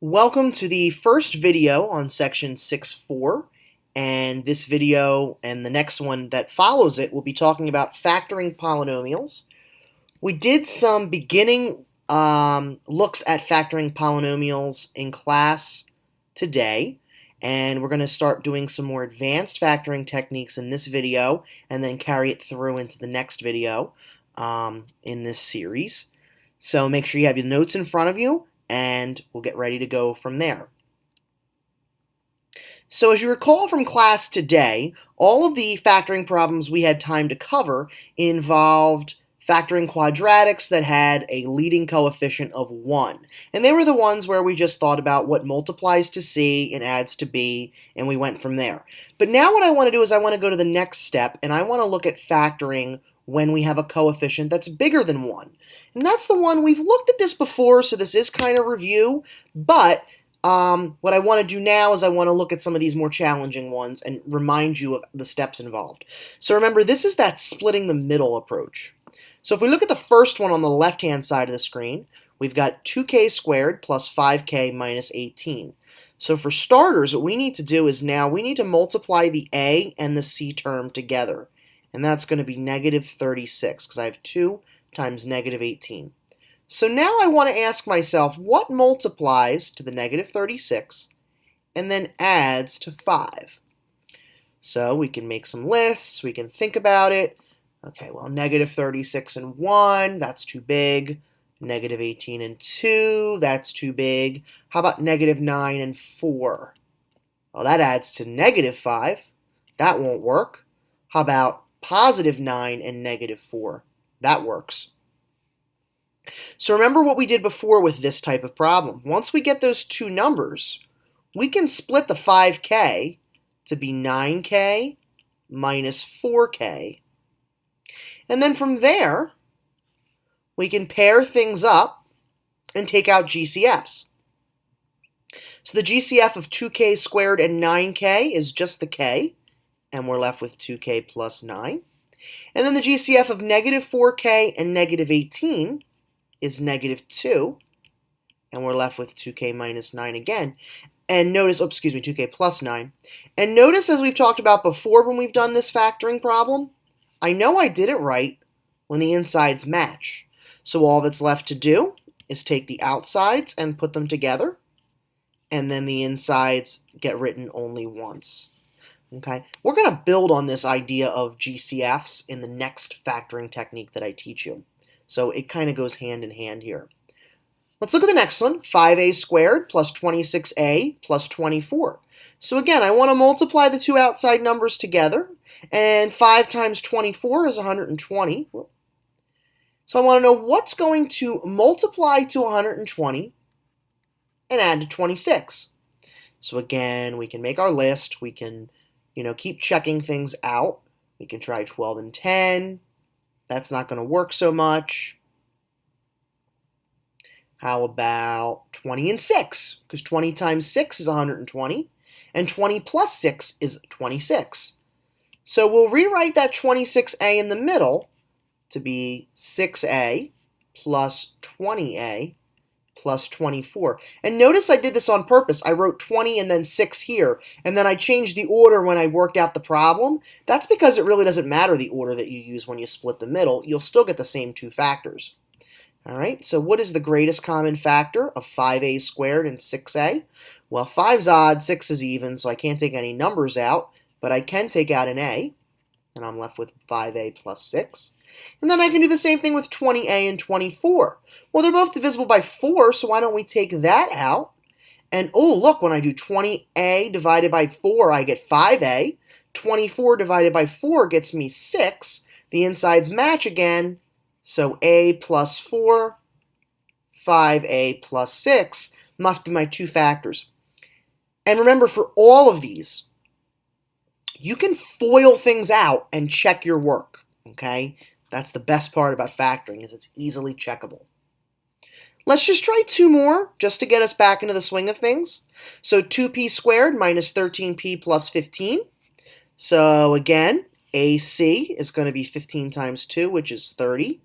Welcome to the first video on section 6.4, and this video and the next one that follows it will be talking about factoring polynomials. We did some beginning looks at factoring polynomials in class today, and we're going to start doing some more advanced factoring techniques in this video and then carry it through into the next video in this series. So make sure you have your notes in front of you, and we'll get ready to go from there. So as you recall from class today, all of the factoring problems we had time to cover involved factoring quadratics that had a leading coefficient of 1. And they were the ones where we just thought about what multiplies to C and adds to B, and we went from there. But now what I want to do is I want to go to the next step, and I want to look at factoring when we have a coefficient that's bigger than 1. And that's the one, we've looked at this before, so this is kind of review, but what I want to do now is I want to look at some of these more challenging ones and remind you of the steps involved. So remember, this is that splitting the middle approach. So if we look at the first one on the left-hand side of the screen, we've got 2k squared plus 5k minus 18. So for starters, what we need to do is now we need to multiply the a and the c term together. And that's going to be negative 36, because I have 2 times negative 18. So now I want to ask myself, what multiplies to the negative 36 and then adds to 5? So we can make some lists, we can think about it. Okay, well, negative 36 and 1, that's too big. Negative 18 and 2, that's too big. How about negative 9 and 4? Well, that adds to negative 5. That won't work. How about positive 9 and negative 4? That works. So remember what we did before with this type of problem. Once we get those two numbers, we can split the 5k to be 9k minus 4k. And then from there, we can pair things up and take out GCFs. So the GCF of 2k squared and 9k is just the k, and we're left with 2k plus 9. And then the GCF of negative 4k and negative 18 is negative 2, and we're left with 2k minus 9 again. And notice, 2k plus 9. And notice, as we've talked about before when we've done this factoring problem, I know I did it right when the insides match. So all that's left to do is take the outsides and put them together, and then the insides get written only once. Okay, we're going to build on this idea of GCFs in the next factoring technique that I teach you. So it kind of goes hand in hand here. Let's look at the next one, 5a squared plus 26a plus 24. So again, I want to multiply the two outside numbers together, and 5 times 24 is 120. So I want to know what's going to multiply to 120 and add to 26. So again, we can make our list. We can keep checking things out. We can try 12 and 10. That's not going to work so much. How about 20 and 6? Because 20 times 6 is 120, and 20 plus 6 is 26. So we'll rewrite that 26a in the middle to be 6a plus 20a plus 24. And notice I did this on purpose. I wrote 20 and then 6 here, and then I changed the order when I worked out the problem. That's because it really doesn't matter the order that you use when you split the middle. You'll still get the same two factors. All right, so what is the greatest common factor of 5a squared and 6a? Well, 5's odd, 6 is even, so I can't take any numbers out, but I can take out an a, and I'm left with 5a plus 6. And then I can do the same thing with 20a and 24. Well, they're both divisible by 4, so why don't we take that out? And oh, look, when I do 20a divided by 4, I get 5a. 24 divided by 4 gets me 6. The insides match again, so a plus 4, 5a plus 6 must be my two factors. And remember, for all of these, you can FOIL things out and check your work, okay? That's the best part about factoring, is it's easily checkable. Let's just try two more, just to get us back into the swing of things. So 2p squared minus 13p plus 15. So again, AC is going to be 15 times 2, which is 30.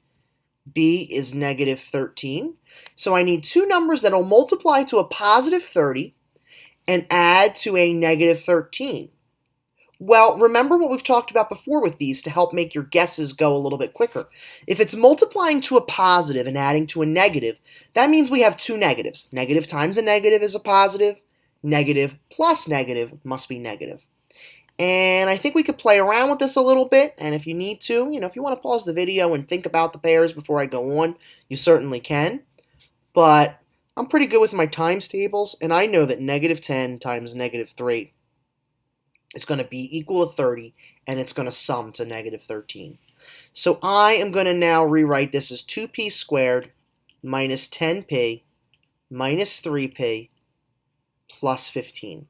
b is negative 13. So I need two numbers that will multiply to a positive 30 and add to a negative 13. Well, remember what we've talked about before with these to help make your guesses go a little bit quicker. If it's multiplying to a positive and adding to a negative, that means we have two negatives. Negative times a negative is a positive. Negative plus negative must be negative. And I think we could play around with this a little bit, and if you need to, if you want to pause the video and think about the pairs before I go on, you certainly can. But I'm pretty good with my times tables, and I know that negative 10 times negative 3 is going to be equal to 30, and it's going to sum to negative 13. So I am going to now rewrite this as 2p squared minus 10p minus 3p plus 15.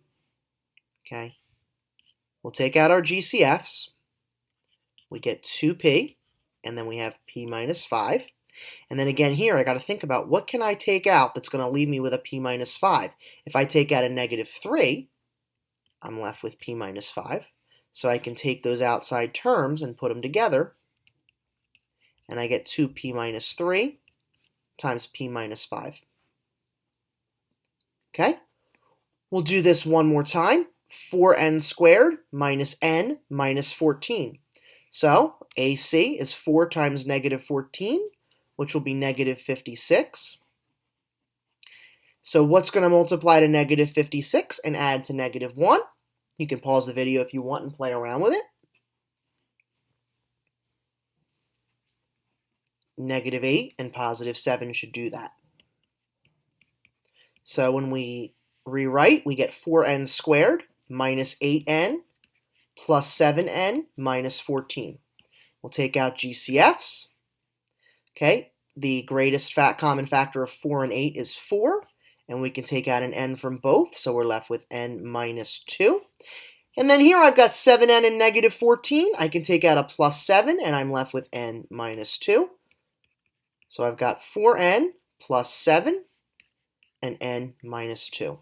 Okay? We'll take out our GCFs. We get 2p, and then we have p minus 5. And then again here, I got to think about what can I take out that's going to leave me with a p minus 5. If I take out a negative 3, I'm left with p minus 5. So I can take those outside terms and put them together, and I get 2p minus 3 times p minus 5. Okay? We'll do this one more time. 4n squared minus n minus 14. So AC is 4 times negative 14, which will be negative 56. So what's going to multiply to negative 56 and add to negative 1? You can pause the video if you want and play around with it. Negative 8 and positive 7 should do that. So when we rewrite, we get 4n squared minus 8n plus 7n minus 14. We'll take out GCFs. Okay, the greatest common factor of 4 and 8 is 4, and we can take out an n from both, so we're left with n minus 2. And then here I've got 7n and negative 14. I can take out a plus 7, and I'm left with n minus 2. So I've got 4n plus 7 and n minus 2.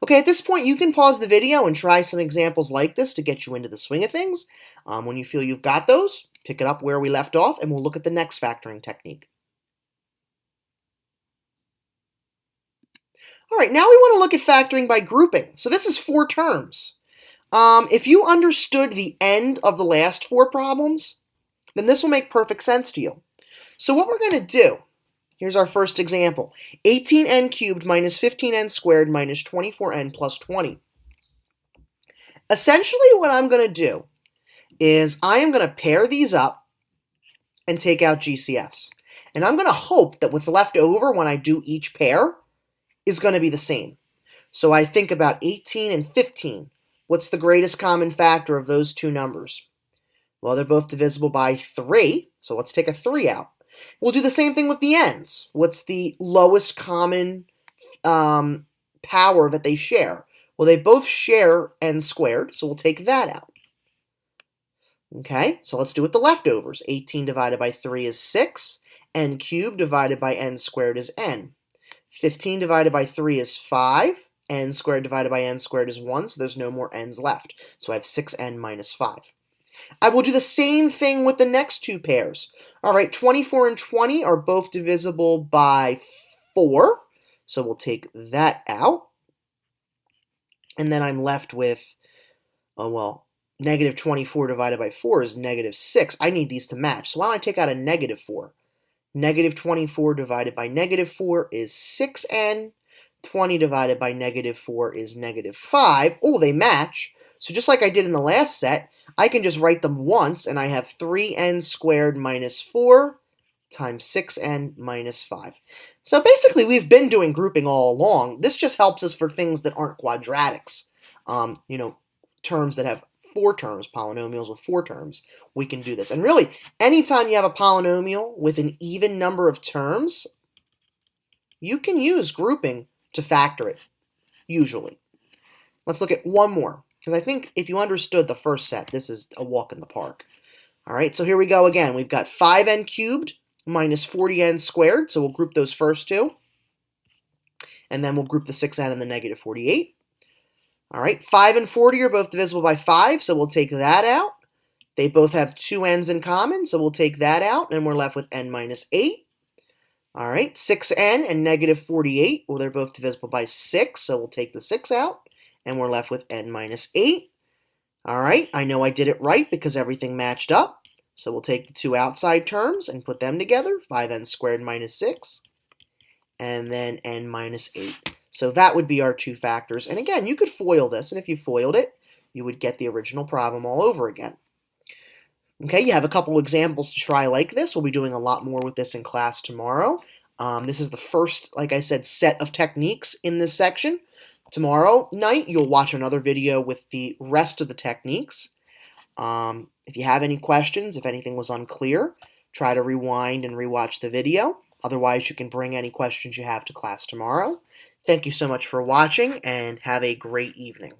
Okay, at this point, you can pause the video and try some examples like this to get you into the swing of things. When you feel you've got those, pick it up where we left off, and we'll look at the next factoring technique. All right, now we want to look at factoring by grouping. So this is 4 terms. If you understood the end of the last 4 problems, then this will make perfect sense to you. So what we're going to do, here's our first example. 18n cubed minus 15n squared minus 24n plus 20. Essentially what I'm going to do is I am going to pair these up and take out GCFs. And I'm going to hope that what's left over when I do each pair is going to be the same. So I think about 18 and 15. What's the greatest common factor of those two numbers? Well, they're both divisible by 3, so let's take a 3 out. We'll do the same thing with the n's. What's the lowest common power that they share? Well, they both share n squared, so we'll take that out. Okay, so let's do it with the leftovers. 18 divided by 3 is 6. N cubed divided by n squared is n. 15 divided by 3 is 5. N squared divided by n squared is 1, so there's no more n's left. So I have 6n minus 5. I will do the same thing with the next two pairs. All right, 24 and 20 are both divisible by 4, so we'll take that out. And then I'm left with, negative 24 divided by 4 is negative 6. I need these to match, so why don't I take out a negative 4? Negative 24 divided by negative 4 is 6n. 20 divided by negative 4 is negative 5. Oh, they match. So just like I did in the last set, I can just write them once, and I have 3n squared minus 4 times 6n minus 5. So basically, we've been doing grouping all along. This just helps us for things that aren't quadratics. Terms that have 4 terms, polynomials with 4 terms, we can do this. And really, anytime you have a polynomial with an even number of terms, you can use grouping to factor it, usually. Let's look at one more, because I think if you understood the first set, this is a walk in the park. All right, so here we go again. We've got 5n cubed minus 40n squared, so we'll group those first two. And then we'll group the 6n and the negative 48. All right, 5 and 40 are both divisible by 5, so we'll take that out. They both have 2 n's in common, so we'll take that out, and we're left with n minus 8. All right, 6n and negative 48, well, they're both divisible by 6, so we'll take the 6 out, and we're left with n minus 8. All right, I know I did it right because everything matched up. So we'll take the two outside terms and put them together, 5n squared minus 6, and then n minus 8. So that would be our two factors. And again, you could FOIL this, and if you FOILed it, you would get the original problem all over again. Okay, you have a couple examples to try like this. We'll be doing a lot more with this in class tomorrow. This is the first, like I said, set of techniques in this section. Tomorrow night, you'll watch another video with the rest of the techniques. If you have any questions, if anything was unclear, try to rewind and rewatch the video. Otherwise, you can bring any questions you have to class tomorrow. Thank you so much for watching, and have a great evening.